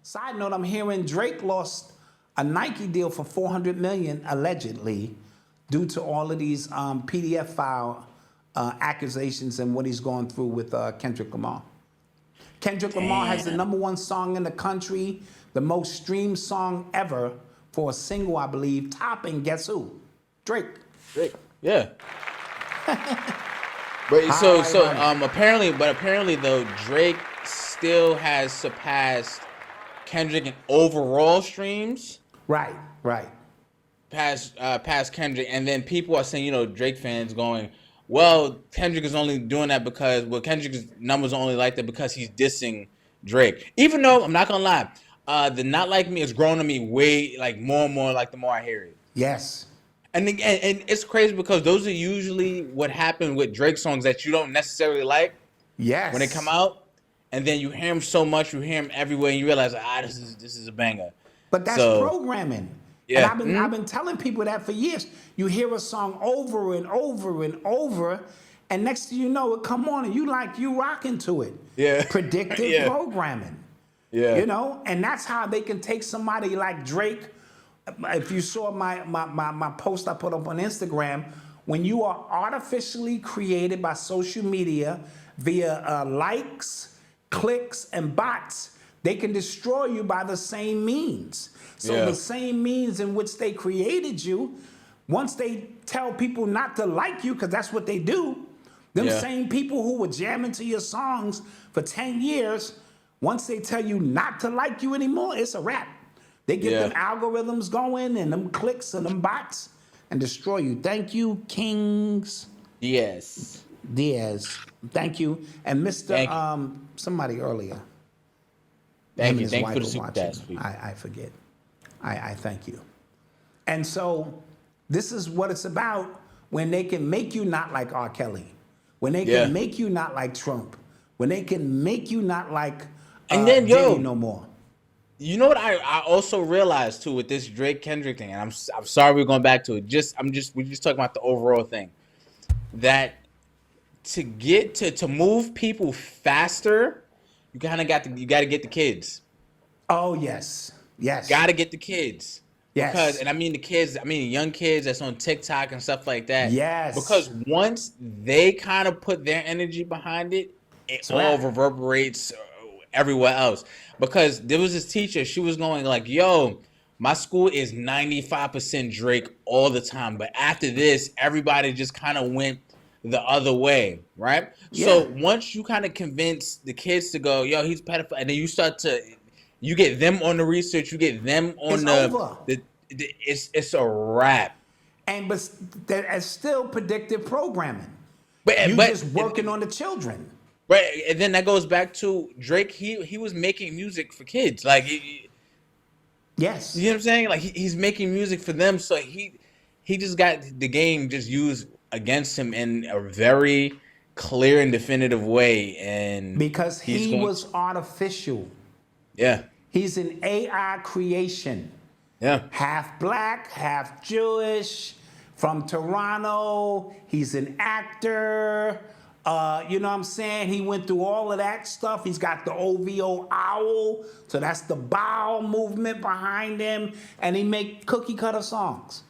Side note, I'm hearing Drake lost a Nike deal for $400 million allegedly due to all of these PDF file accusations and what he's going through with Kendrick Lamar. Kendrick Lamar has the #1 song in the country, the most streamed song ever for a single, I believe, topping, guess who? Drake. Drake. Yeah. But apparently though, Drake still has surpassed Kendrick in overall streams. Right. Past Kendrick, and then people are saying, Drake fans going, well, Kendrick is only doing that because Kendrick's numbers are only like that because he's dissing Drake. Even though I'm not gonna lie, the Not Like Me is growing on me way more and more like the more I hear it. Yes. And it's crazy because those are usually what happen with Drake songs that you don't necessarily like. Yes. When they come out, and then you hear them so much, you hear them everywhere, and you realize, this is a banger. But that's programming. Yeah. And I've been telling people that for years. You hear a song over and over and over, and next thing you know, it come on and you rocking to it. Yeah. Predictive programming. Yeah. And that's how they can take somebody like Drake. If you saw my post I put up on Instagram, when you are artificially created by social media via likes, clicks, and bots, they can destroy you by the same means. So the same means in which they created you, once they tell people not to like you, because that's what they do, them same people who were jamming to your songs for 10 years, once they tell you not to like you anymore, it's a wrap. They get them algorithms going and them clicks and them bots and destroy you. Thank you, Kings. Diaz. Thank you. And Mr. Somebody earlier. Thank you. Thank you for the super chats. I forget. I thank you. And so this is what it's about when they can make you not like R. Kelly, when they can make you not like Trump, when they can make you not like Diddy no more. You know what I also realized too with this Drake Kendrick thing, and I'm sorry we're going back to it. We're just talking about the overall thing. That to move people faster, you got to get the kids. Oh yes. Got to get the kids. Yes. Because, and I mean the kids, young kids that's on TikTok and stuff like that. Yes. Because once they kind of put their energy behind it, it all reverberates everywhere else. Because there was this teacher, she was going like, yo, my school is 95% Drake all the time. But after this, everybody just kind of went the other way, right? Yeah. So once you kind of convince the kids to go, yo, he's pedophile, and then you get them on the research, you get them on it's a wrap. But that's still predictive programming. But just working on the children. Right, and then that goes back to Drake. He was making music for kids, yes, you know what I'm saying? Like he's making music for them, so he just got the game just used against him in a very clear and definitive way, and because he was artificial. Yeah, he's an AI creation. Yeah, half black, half Jewish, from Toronto. He's an actor. You know what I'm saying? He went through all of that stuff. He's got the OVO owl, so that's the bowel movement behind him, and he make cookie cutter songs.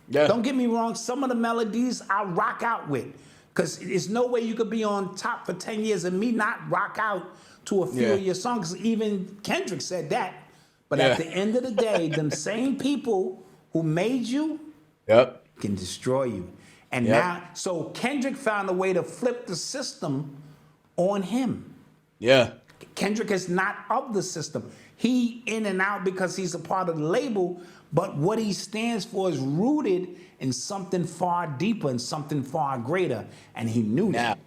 Yeah. Don't get me wrong, some of the melodies I rock out with, because there's no way you could be on top for 10 years and me not rock out to a few of your songs. Even Kendrick said that. But at the end of the day, them same people who made you can destroy you. And now, so Kendrick found a way to flip the system on him. Yeah. Kendrick is not of the system. He in and out because he's a part of the label, but what he stands for is rooted in something far deeper and something far greater. And he knew that.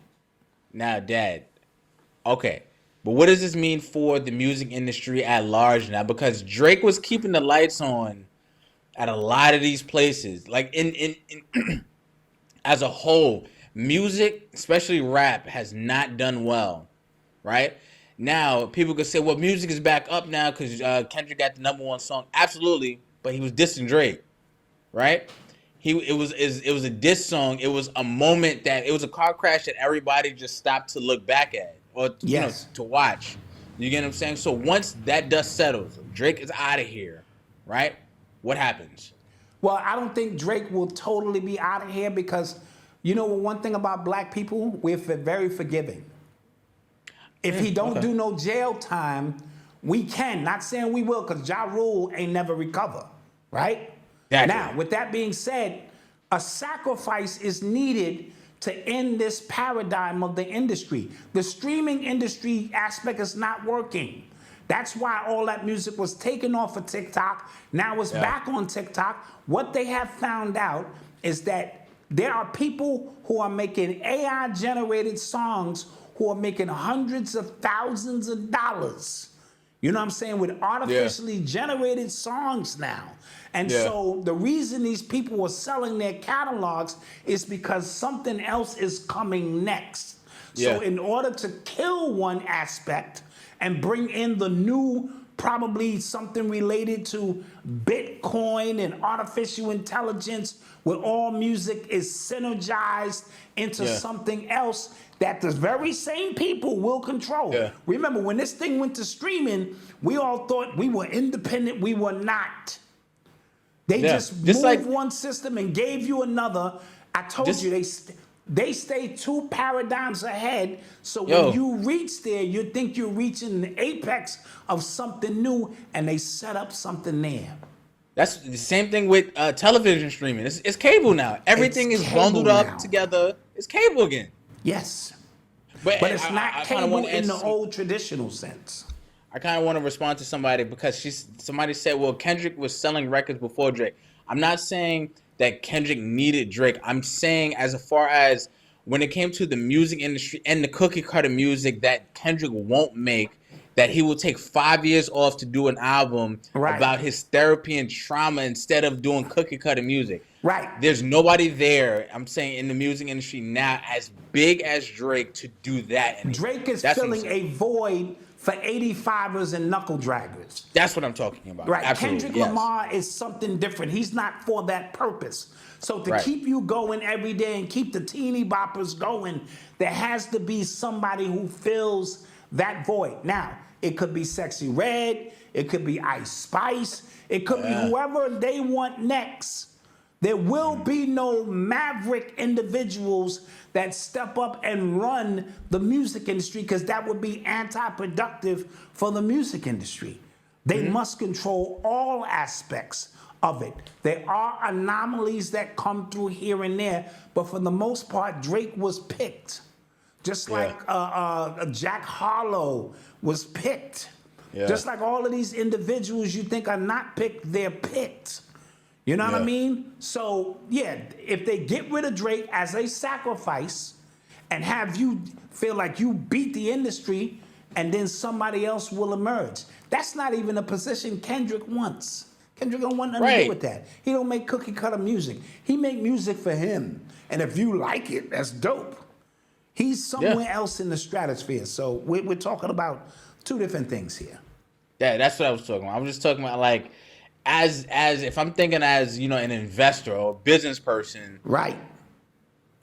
Now, Dad, okay. But what does this mean for the music industry at large now? Because Drake was keeping the lights on at a lot of these places. Like in as a whole, music, especially rap, has not done well, right? Now, people could say, well, music is back up now because Kendrick got the #1 song. Absolutely, but he was dissing Drake, right? It was a diss song. It was a moment it was a car crash that everybody just stopped to look back at or to watch. You get what I'm saying? So once that dust settles, Drake is out of here, right? What happens? Well, I don't think Drake will totally be out of here because, you know, one thing about black people, we're very forgiving. If he don't do no jail time, we can. Not saying we will, because Ja Rule ain't never recover, right? Exactly. Now, with that being said, a sacrifice is needed to end this paradigm of the industry. The streaming industry aspect is not working. That's why all that music was taken off of TikTok. Now it's back on TikTok. What they have found out is that there are people who are making AI-generated songs who are making hundreds of thousands of dollars. You know what I'm saying? With artificially generated songs now. And so the reason these people are selling their catalogs is because something else is coming next. So in order to kill one aspect and bring in the new, probably something related to Bitcoin and artificial intelligence, where all music is synergized into something else that the very same people will control. Remember, when this thing went to streaming, we all thought we were independent. We were not. They just moved like one system and gave you another. I told you, they stay two paradigms ahead. So when you reach there, you think you're reaching the apex of something new, and they set up something there. That's the same thing with television streaming. It's cable now. Everything is bundled up together. It's cable again. Yes. But it's not cable in the old traditional sense. I kind of want to respond to somebody because somebody said, well, Kendrick was selling records before Drake. I'm not saying that Kendrick needed Drake. I'm saying as far as when it came to the music industry and the cookie cutter music that Kendrick won't make, that he will take 5 years off to do an album about his therapy and trauma instead of doing cookie cutter music. Right. There's nobody there, I'm saying, in the music industry now as big as Drake to do that anymore. Drake is filling a void for 85ers and knuckle draggers. That's what I'm talking about. Right. Absolutely, Kendrick Lamar is something different. He's not for that purpose. So to keep you going every day and keep the teeny boppers going, there has to be somebody who fills that void. Now, it could be Sexy Red. It could be Ice Spice. It could be whoever they want next. There will be no maverick individuals that step up and run the music industry, because that would be anti-productive for the music industry. They must control all aspects of it. There are anomalies that come through here and there, but for the most part, Drake was picked. Just like Jack Harlow was picked. Just like all of these individuals you think are not picked, they're picked. You know what I mean? So, if they get rid of Drake as a sacrifice and have you feel like you beat the industry, and then somebody else will emerge. That's not even a position Kendrick wants. Kendrick don't want nothing to do with that. He don't make cookie cutter music. He make music for him. And if you like it, that's dope. He's somewhere else in the stratosphere. So we're talking about two different things here. Yeah, that's what I was talking about. I was just talking about, like, as if I'm thinking as, you know, an investor or a business person, right?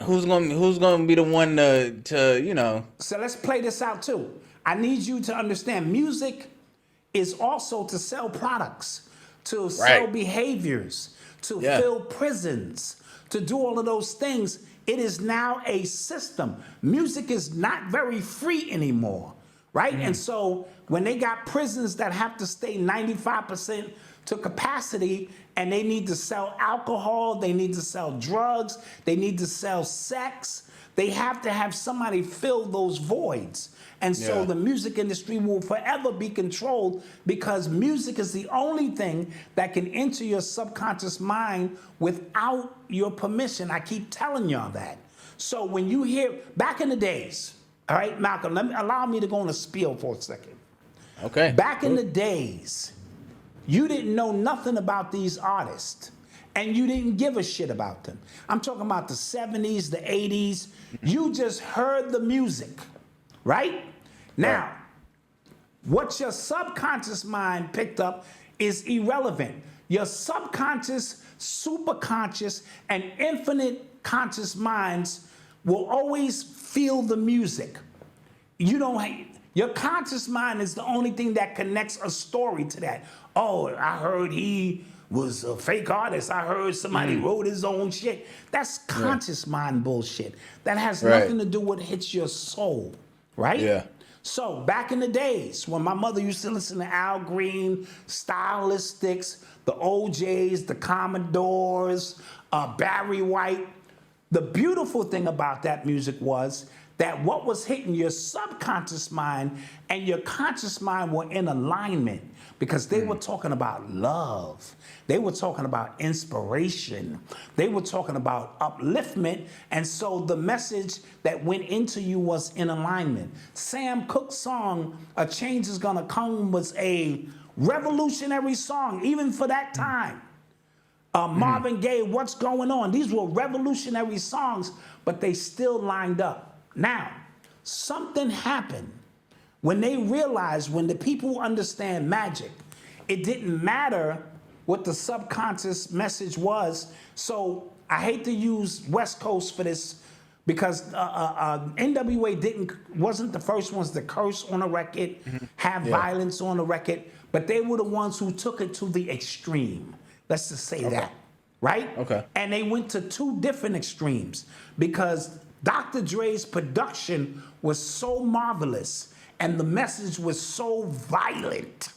Who's gonna be the one to you know? So let's play this out too. I need you to understand, music is also to sell products, to sell behaviors, to fill prisons, to do all of those things. It is now a system. Music is not very free anymore, right? And so when they got prisons that have to stay 95% to capacity, and they need to sell alcohol, they need to sell drugs, they need to sell sex, they have to have somebody fill those voids. And so the music industry will forever be controlled, because music is the only thing that can enter your subconscious mind without your permission. I keep telling y'all that. So when you hear, back in the days, all right, Malcolm, allow me to go on a spiel for a second. Okay. Back in the days, you didn't know nothing about these artists, and you didn't give a shit about them. I'm talking about the 70s, the 80s. You just heard the music, right? Now, what your subconscious mind picked up is irrelevant. Your subconscious, superconscious, and infinite conscious minds will always feel the music. Your Your conscious mind is the only thing that connects a story to that. Oh, I heard he was a fake artist. I heard somebody wrote his own shit. That's conscious mind bullshit. That has nothing to do with hits your soul, right? Yeah. So back in the days when my mother used to listen to Al Green, Stylistics, the OJs, the Commodores, Barry White, the beautiful thing about that music was that what was hitting your subconscious mind and your conscious mind were in alignment because they were talking about love. They were talking about inspiration. They were talking about upliftment. And so the message that went into you was in alignment. Sam Cooke's song, A Change Is Gonna Come, was a revolutionary song, even for that time. Marvin Gaye, What's Going On? These were revolutionary songs, but they still lined up. Now, something happened when they realized, when the people understand magic, it didn't matter what the subconscious message was. So I hate to use West Coast for this because NWA wasn't the first ones to curse on a record, have violence on a record, but they were the ones who took it to the extreme. Let's just say that, right? Okay. And they went to two different extremes because Dr. Dre's production was so marvelous and the message was so violent,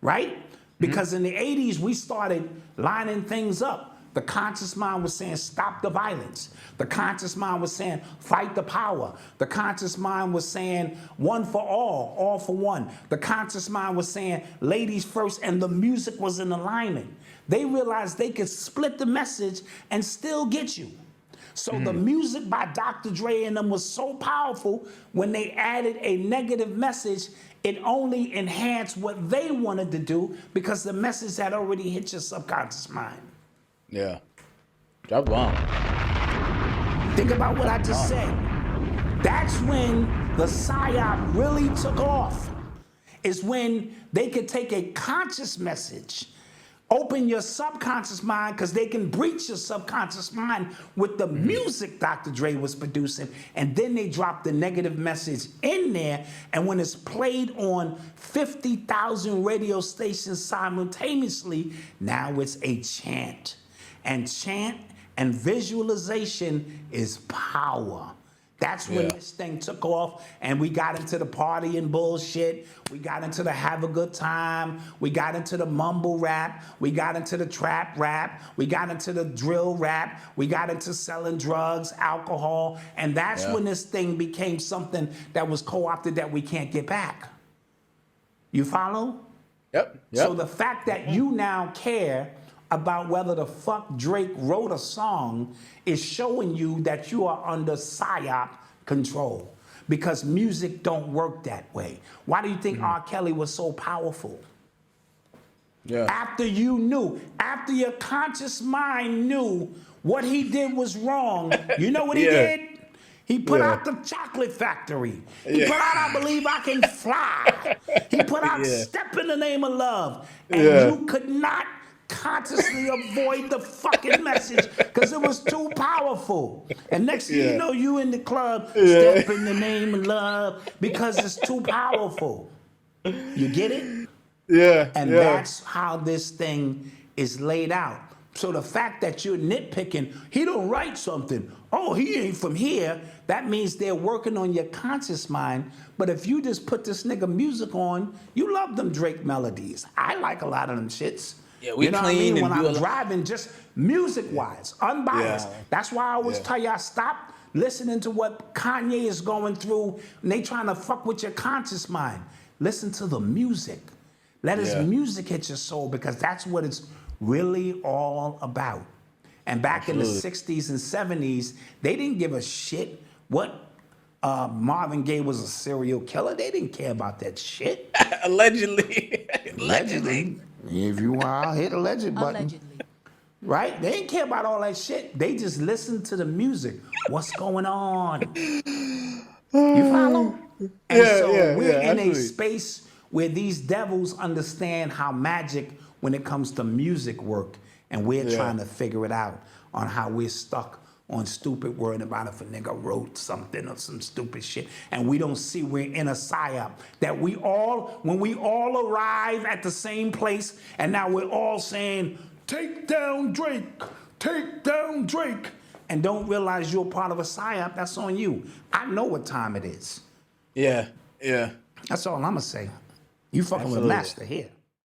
right? Because in the 80s, we started lining things up. The conscious mind was saying, stop the violence. The conscious mind was saying, fight the power. The conscious mind was saying, one for all for one. The conscious mind was saying, ladies first, and the music was in alignment. They realized they could split the message and still get you. So the music by Dr. Dre and them was so powerful, when they added a negative message, it only enhanced what they wanted to do because the message had already hit your subconscious mind. Yeah. That's bomb. Think about what I just said. That's when the PSYOP really took off. Is when they could take a conscious message, open your subconscious mind, because they can breach your subconscious mind with the music Dr. Dre was producing, and then they drop the negative message in there, and when it's played on 50,000 radio stations simultaneously, now it's a chant. And chant and visualization is power. That's when this thing took off, and we got into the party and bullshit. We got into the have a good time. We got into the mumble rap. We got into the trap rap. We got into the drill rap. We got into selling drugs, alcohol, and that's when this thing became something that was co-opted that we can't get back. You follow? Yep. So the fact that you now care about whether the fuck Drake wrote a song is showing you that you are under PSYOP control, because music don't work that way. Why do you think R. Kelly was so powerful? Yeah. After you knew, after your conscious mind knew what he did was wrong, you know what he did? He put out the Chocolate Factory. He put out I Believe I Can Fly. He put out Step in the Name of Love. And you could not consciously avoid the fucking message because it was too powerful. And next thing you know, you in the club, step in the name of love, because it's too powerful. You get it? Yeah. And that's how this thing is laid out. So the fact that you're nitpicking, he don't write something, oh, he ain't from here, that means they're working on your conscious mind. But if you just put this nigga music on, you love them Drake melodies. I like a lot of them shits. Yeah, we you know clean what I mean? and When I'm driving, just music-wise, unbiased. Yeah. That's why I always tell y'all, stop listening to what Kanye is going through, and they trying to fuck with your conscious mind. Listen to the music. Let his music hit your soul, because that's what it's really all about. And back in the 60s and 70s, they didn't give a shit what Marvin Gaye was a serial killer. They didn't care about that shit. Allegedly. Allegedly. If you are, hit a legend button. Allegedly. Right? They didn't care about all that shit. They just listened to the music. What's going on? You follow? And so we're in a space where these devils understand how magic, when it comes to music, work, and we're trying to figure it out on how we're stuck on stupid word about if a nigga wrote something or some stupid shit, and we don't see we're in a psyop. That when we all arrive at the same place, and now we're all saying, take down Drake, and don't realize you're part of a psyop, that's on you. I know what time it is. Yeah. That's all I'm gonna say. You fucking with Absolutely. Master here.